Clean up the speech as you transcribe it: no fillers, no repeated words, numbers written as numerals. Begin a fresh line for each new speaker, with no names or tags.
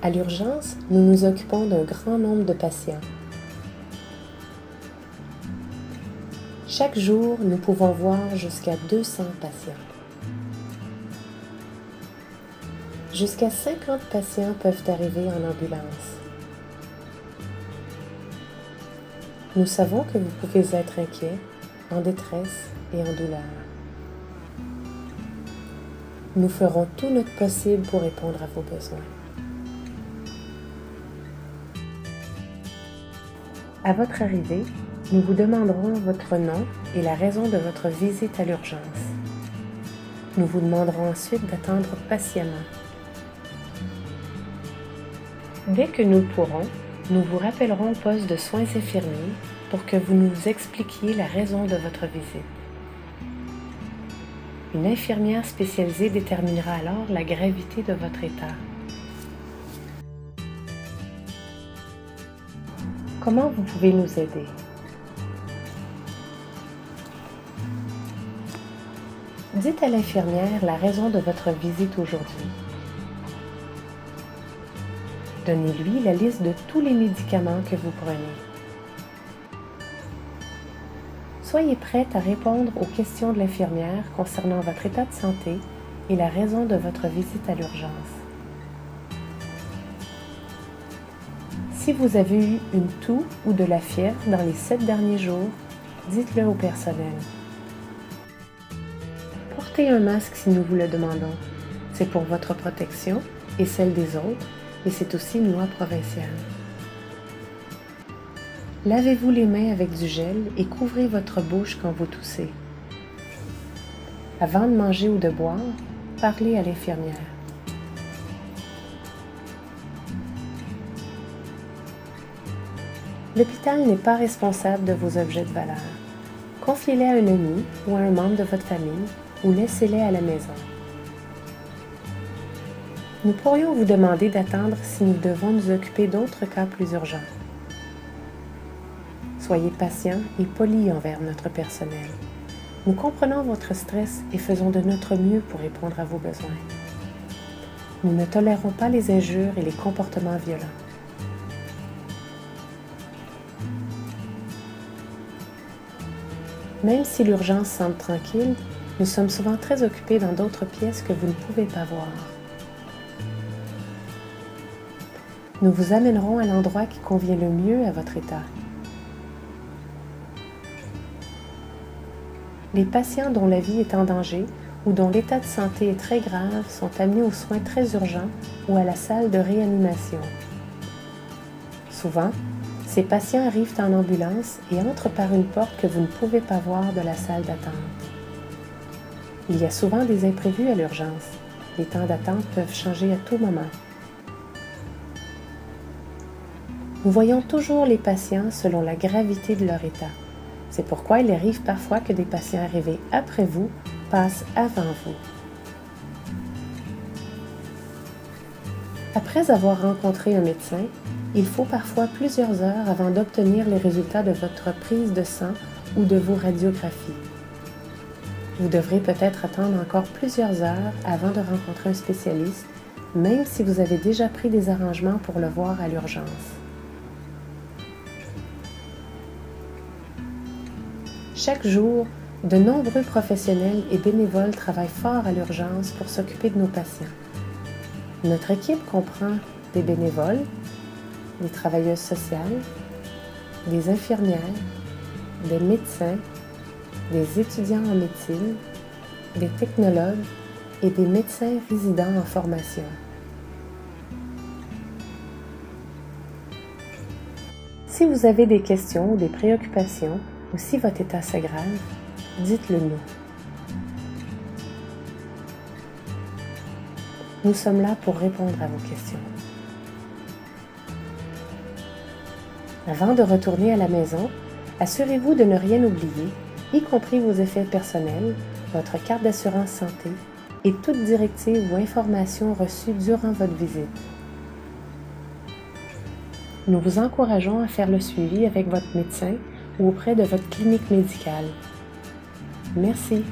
À l'urgence, nous nous occupons d'un grand nombre de patients. Chaque jour, nous pouvons voir jusqu'à 200 patients. Jusqu'à 50 patients peuvent arriver en ambulance. Nous savons que vous pouvez être inquiet, en détresse et en douleur. Nous ferons tout notre possible pour répondre à vos besoins. À votre arrivée, nous vous demanderons votre nom et la raison de votre visite à l'urgence. Nous vous demanderons ensuite d'attendre patiemment. Dès que nous le pourrons, nous vous rappellerons au poste de soins infirmiers pour que vous nous expliquiez la raison de votre visite. Une infirmière spécialisée déterminera alors la gravité de votre état. Comment vous pouvez nous aider? Dites à l'infirmière la raison de votre visite aujourd'hui. Donnez-lui la liste de tous les médicaments que vous prenez. Soyez prête à répondre aux questions de l'infirmière concernant votre état de santé et la raison de votre visite à l'urgence. Si vous avez eu une toux ou de la fièvre dans les 7 derniers jours, dites-le au personnel. Portez un masque si nous vous le demandons. C'est pour votre protection et celle des autres, et c'est aussi une loi provinciale. Lavez-vous les mains avec du gel et couvrez votre bouche quand vous toussez. Avant de manger ou de boire, parlez à l'infirmière. L'hôpital n'est pas responsable de vos objets de valeur. Confiez-les à un ami ou à un membre de votre famille ou laissez-les à la maison. Nous pourrions vous demander d'attendre si nous devons nous occuper d'autres cas plus urgents. Soyez patient et poli envers notre personnel. Nous comprenons votre stress et faisons de notre mieux pour répondre à vos besoins. Nous ne tolérons pas les injures et les comportements violents. Même si l'urgence semble tranquille, nous sommes souvent très occupés dans d'autres pièces que vous ne pouvez pas voir. Nous vous amènerons à l'endroit qui convient le mieux à votre état. Les patients dont la vie est en danger ou dont l'état de santé est très grave sont amenés aux soins très urgents ou à la salle de réanimation. Souvent, ces patients arrivent en ambulance et entrent par une porte que vous ne pouvez pas voir de la salle d'attente. Il y a souvent des imprévus à l'urgence. Les temps d'attente peuvent changer à tout moment. Nous voyons toujours les patients selon la gravité de leur état. C'est pourquoi il arrive parfois que des patients arrivés après vous passent avant vous. Après avoir rencontré un médecin, il faut parfois plusieurs heures avant d'obtenir les résultats de votre prise de sang ou de vos radiographies. Vous devrez peut-être attendre encore plusieurs heures avant de rencontrer un spécialiste, même si vous avez déjà pris des arrangements pour le voir à l'urgence. Chaque jour, de nombreux professionnels et bénévoles travaillent fort à l'urgence pour s'occuper de nos patients. Notre équipe comprend des bénévoles, des travailleuses sociales, des infirmières, des médecins, des étudiants en médecine, des technologues et des médecins résidents en formation. Si vous avez des questions ou des préoccupations, ou si votre état s'aggrave, dites-le nous. Nous sommes là pour répondre à vos questions. Avant de retourner à la maison, assurez-vous de ne rien oublier, y compris vos effets personnels, votre carte d'assurance santé et toute directive ou information reçue durant votre visite. Nous vous encourageons à faire le suivi avec votre médecin ou auprès de votre clinique médicale. Merci.